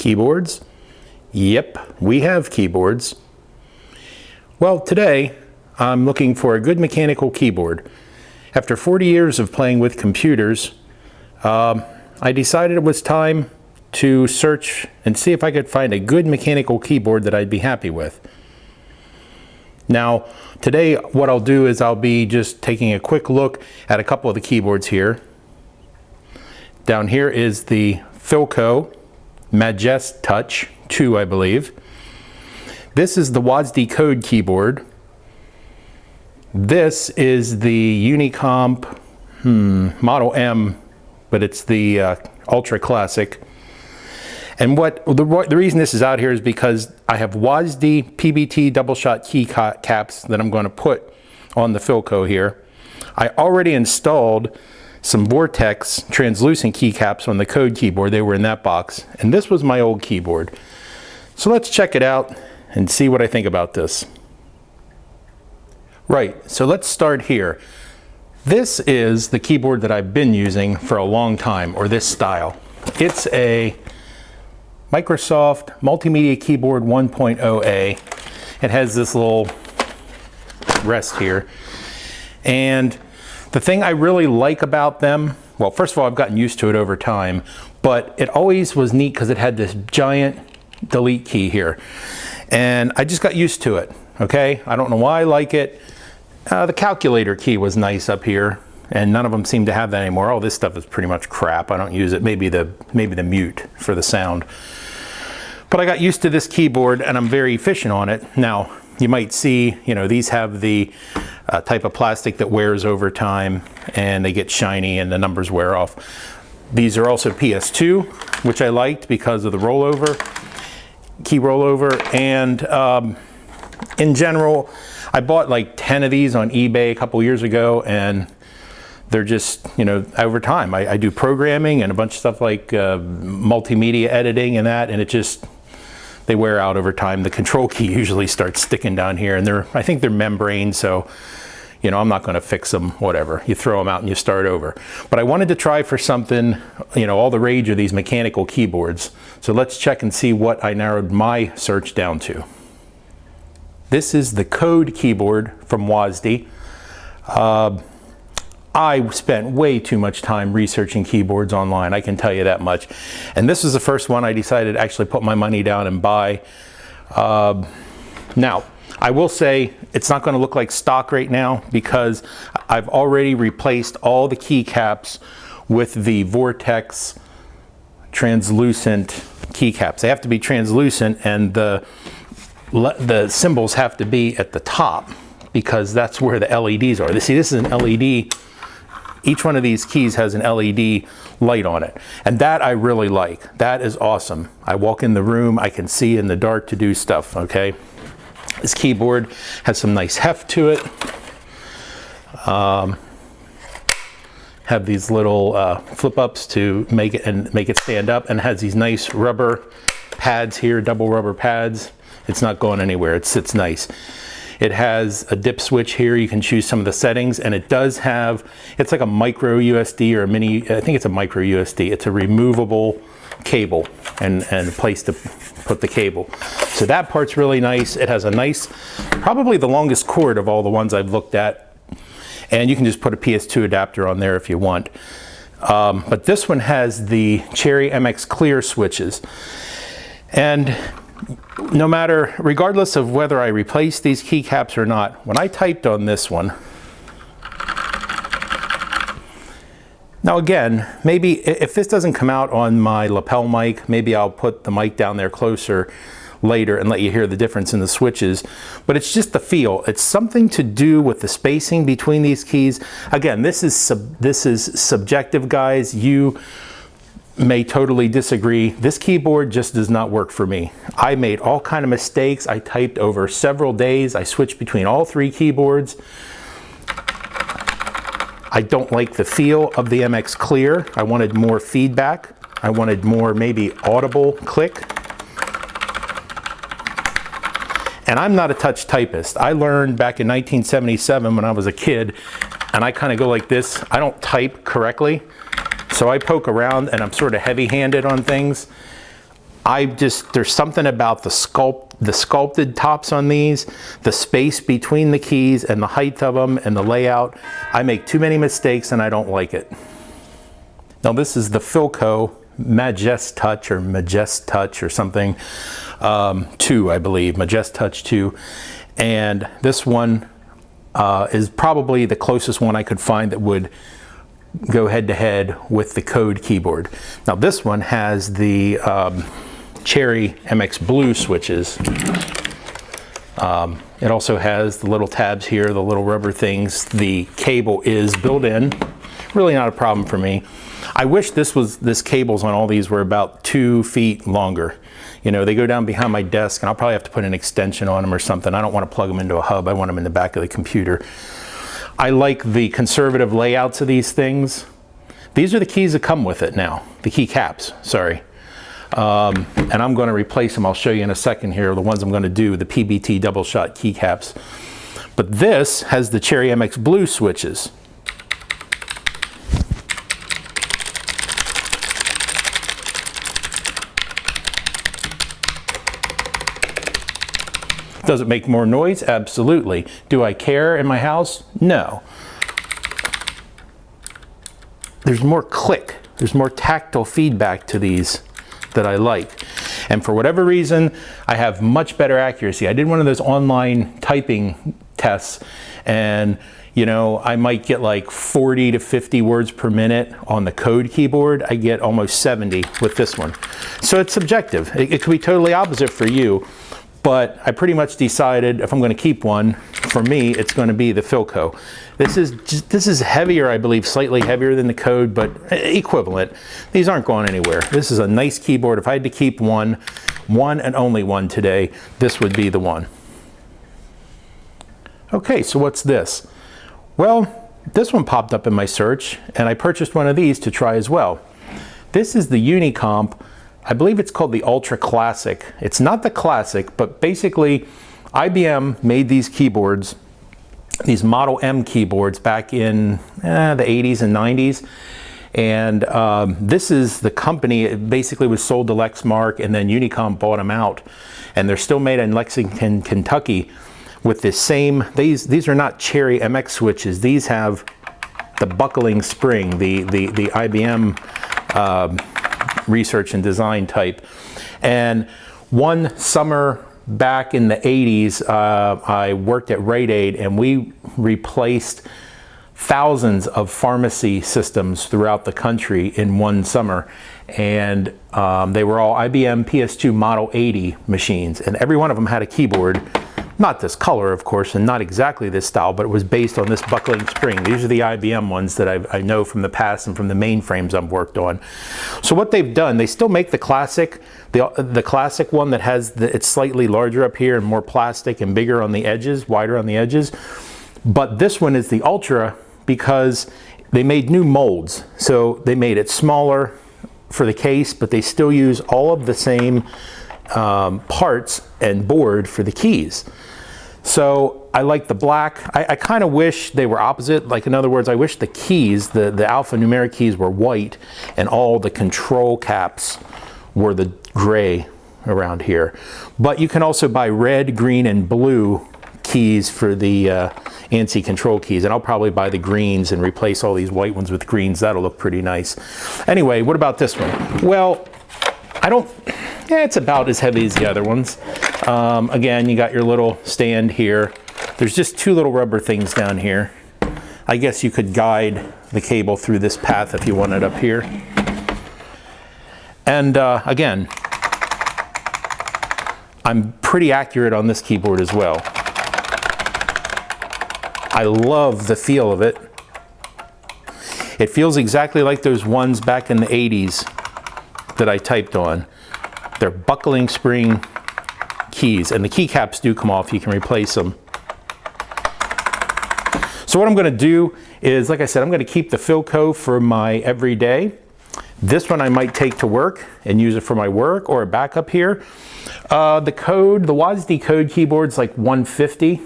Keyboards? Yep, we have keyboards. Well, today I'm looking for a good mechanical keyboard. After 40 years of playing with computers, I decided it was time to search and see if I could find a good mechanical keyboard that I'd be happy with. Now, today what I'll do is I'll be just taking a quick look at a couple of the keyboards here. Down here is the Filco Majestouch 2, I believe. This is the WASD code keyboard. This is the Unicomp Model M, but it's the Ultra Classic. And the reason this is out here is because I have WASD PBT double shot keycaps that I'm going to put on the Filco here. I already installed some Vortex translucent keycaps on the code keyboard. They were in that box, and this was my old keyboard. So let's check it out and see what I think about this. Right, so let's start here. This is the keyboard that I've been using for a long time, or this style. It's a Microsoft Multimedia Keyboard 1.0A. It has this little rest here. And the thing I really like about them, well, first of all, I've gotten used to it over time, but it always was neat because it had this giant delete key here. And I just got used to it, okay? I don't know why I like it. The calculator key was nice up here, and none of them seem to have that anymore. Oh, this stuff is pretty much crap. I don't use it. Maybe the mute for the sound. But I got used to this keyboard, and I'm very efficient on it. Now, you might see, you know, these have the type of plastic that wears over time, and they get shiny and the numbers wear off. These are also PS2, which I liked because of the rollover, key rollover, and in general, I bought like 10 of these on eBay a couple years ago, and they're just, you know, over time. I do programming and a bunch of stuff like multimedia editing and that, and it just, they wear out over time. The control key usually starts sticking down here, and I think they're membrane, so, you know, I'm not going to fix them, whatever. You throw them out and you start over. But I wanted to try for something, you know, all the rage of these mechanical keyboards. So let's check and see what I narrowed my search down to. This is the code keyboard from WASD. I spent way too much time researching keyboards online, I can tell you that much. And this was the first one I decided to actually put my money down and buy. Now, I will say it's not going to look like stock right now because I've already replaced all the keycaps with the Vortex translucent keycaps. They have to be translucent, and the symbols have to be at the top because that's where the LEDs are. See, this is an LED. Each one of these keys has an LED light on it, and that I really like. That is awesome. I walk in the room, I can see in the dark to do stuff, okay? This keyboard has some nice heft to it. Have these little flip-ups to make it stand up, and has these nice rubber pads here, double rubber pads. It's not going anywhere, it sits nice. It has a dip switch here, you can choose some of the settings, and it does have, it's like a micro USB or a mini, I think it's a micro USB. It's a removable cable and a place to put the cable. So that part's really nice. It has a nice, probably the longest cord of all the ones I've looked at, and you can just put a PS2 adapter on there if you want. But this one has the Cherry MX Clear switches. And no matter, regardless of whether I replace these keycaps or not, when I typed on this one, now again, maybe if this doesn't come out on my lapel mic, maybe I'll put the mic down there closer later and let you hear the difference in the switches, but it's just the feel. It's something to do with the spacing between these keys. Again, this is subjective, guys. You may totally disagree. This keyboard just does not work for me. I made all kind of mistakes. I typed over several days. I switched between all three keyboards. I don't like the feel of the MX Clear. I wanted more feedback. I wanted more maybe audible click. And I'm not a touch typist. I learned back in 1977 when I was a kid, and I kind of go like this. I don't type correctly. So I poke around and I'm sort of heavy-handed on things. there's something about the sculpted tops on these, the space between the keys and the height of them and the layout. I make too many mistakes and I don't like it. Now this is the Filco Majestouch or something, 2, I believe, Majestouch 2. And this one is probably the closest one I could find that would go head to head with the Code keyboard. Now this one has the Cherry MX Blue switches. It also has the little tabs here, the little rubber things. The cable is built in. Really not a problem for me. I wish this cables on all these were about 2 feet longer. You know, they go down behind my desk and I'll probably have to put an extension on them or something. I don't want to plug them into a hub. I want them in the back of the computer. I like the conservative layouts of these things. These are the keys that come with it now, the keycaps, sorry. And I'm going to replace them. I'll show you in a second here, the ones I'm going to do, the PBT double shot keycaps. But this has the Cherry MX Blue switches. Does it make more noise? Absolutely. Do I care in my house? No. There's more click. There's more tactile feedback to these that I like. And for whatever reason, I have much better accuracy. I did one of those online typing tests and you know, I might get like 40 to 50 words per minute on the Code keyboard. I get almost 70 with this one. So it's subjective. It could be totally opposite for you. But I pretty much decided if I'm going to keep one, for me, it's going to be the Filco. This is heavier, I believe, slightly heavier than the Code, but equivalent. These aren't going anywhere. This is a nice keyboard. If I had to keep one and only one today, this would be the one. Okay, so what's this? Well, this one popped up in my search, and I purchased one of these to try as well. This is the Unicomp. I believe it's called the Ultra Classic. It's not the Classic, but basically IBM made these keyboards, these Model M keyboards back in the 80s and 90s. And this is the company. It basically was sold to Lexmark and then Unicomp bought them out. And they're still made in Lexington, Kentucky with this same, these are not Cherry MX switches. These have the buckling spring, the IBM research and design type. And one summer back in the 80s, I worked at Rite Aid and we replaced thousands of pharmacy systems throughout the country in one summer. And they were all IBM PS2 Model 80 machines. And every one of them had a keyboard, not this color, of course, and not exactly this style, but it was based on this buckling spring. These are the IBM ones that I know from the past and from the mainframes I've worked on. So what they've done, they still make the classic, the classic one that has it's slightly larger up here and more plastic and bigger on the edges, wider on the edges. But this one is the Ultra because they made new molds. So they made it smaller for the case, but they still use all of the same parts and board for the keys. So I like the black. I kind of wish they were opposite. Like, in other words, I wish the keys, the alphanumeric keys were white and all the control caps were the gray around here. But you can also buy red, green, and blue keys for the ANSI control keys. And I'll probably buy the greens and replace all these white ones with greens. That'll look pretty nice. Anyway, what about this one? Well, it's about as heavy as the other ones. Again, you got your little stand here. There's just 2 little rubber things down here. I guess you could guide the cable through this path if you wanted up here. And again, I'm pretty accurate on this keyboard as well. I love the feel of it. It feels exactly like those ones back in the 80s that I typed on. They're buckling spring keys, and the keycaps do come off. You can replace them. So what I'm going to do is, like I said, I'm going to keep the Filco for my everyday. This one I might take to work and use it for my work or a backup here. The WASD Code keyboard's like $150.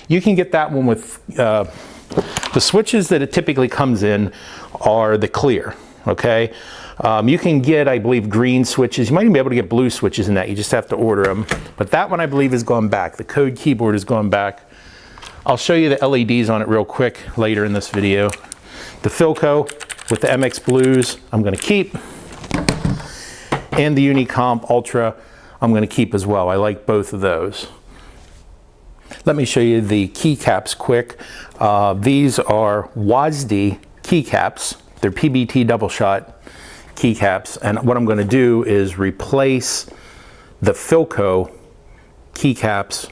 You can get that one with the switches that it typically comes in are the clear. Okay, You can get, I believe, green switches. You might even be able to get blue switches in that. You just have to order them. But that one, I believe, is going back. The code keyboard is going back. I'll show you the LEDs on it real quick later in this video. The Filco with the MX Blues, I'm going to keep. And the Unicomp Ultra, I'm going to keep as well. I like both of those. Let me show you the keycaps quick. These are WASD keycaps. They're PBT double shot keycaps. And what I'm going to do is replace the Filco keycaps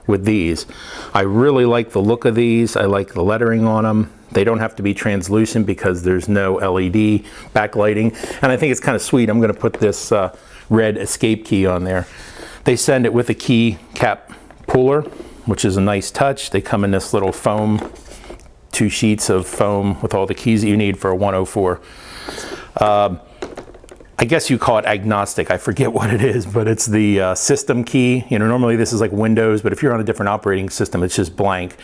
with these. I really like the look of these. I like the lettering on them. They don't have to be translucent because there's no LED backlighting. And I think it's kind of sweet. I'm going to put this red escape key on there. They send it with a key cap puller, which is a nice touch. They come in this little foam, 2 sheets of foam with all the keys that you need for a 104. I guess you call it agnostic. I forget what it is, but it's the system key. You know, normally this is like Windows, but if you're on a different operating system, it's just blank.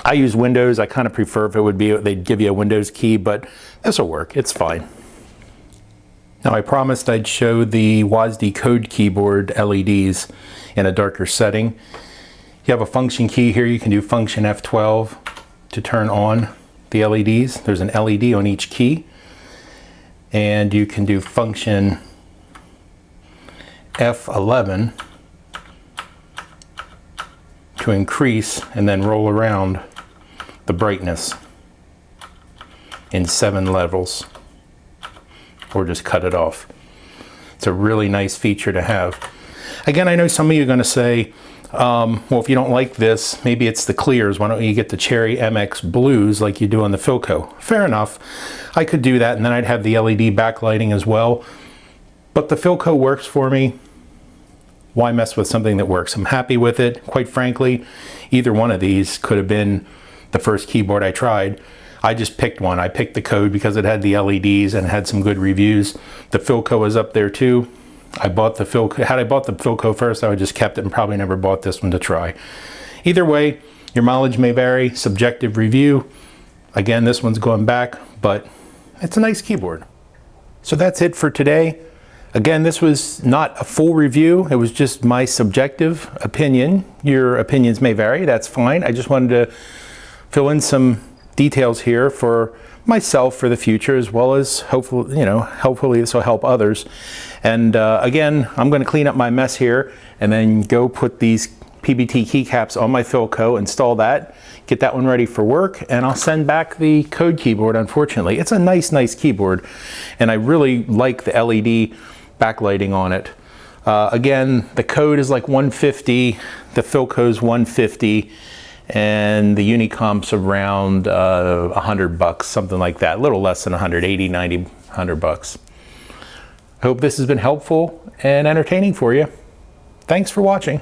I use Windows. I kind of prefer if it would be, they'd give you a Windows key, but this will work. It's fine. Now I promised I'd show the WASD code keyboard LEDs in a darker setting. You have a function key here. You can do function F12 to turn on the LEDs. There's an LED on each key. And you can do function F11 to increase and then roll around the brightness in 7 levels, or just cut it off. It's a really nice feature to have. Again, I know some of you are going to say, well, if you don't like this, maybe it's the clears. Why don't you get the Cherry MX Blues like you do on the Filco? Fair enough. I could do that, and then I'd have the LED backlighting as well. But the Filco works for me. Why mess with something that works? I'm happy with it. Quite frankly, either one of these could have been the first keyboard I tried. I just picked one. I picked the code because it had the LEDs and had some good reviews. The Filco is up there too. I bought the Filco. Had I bought the Filco first, I would just kept it and probably never bought this one to try. Either way, your mileage may vary. Subjective review. Again, this one's going back, but it's a nice keyboard. So that's it for today. Again, this was not a full review. It was just my subjective opinion. Your opinions may vary. That's fine. I just wanted to fill in some details here for myself for the future, as well as hopefully, hopefully this will help others. And again, I'm going to clean up my mess here and then go put these PBT keycaps on my Filco, install that, get that one ready for work, and I'll send back the code keyboard. Unfortunately, it's a nice keyboard, and I really like the LED backlighting on it. Again, the code is like 150, the Filco's 150, and the Unicomp's around $100, something like that, a little less than 180, 90, 100 bucks. I hope this has been helpful and entertaining for you. Thanks for watching.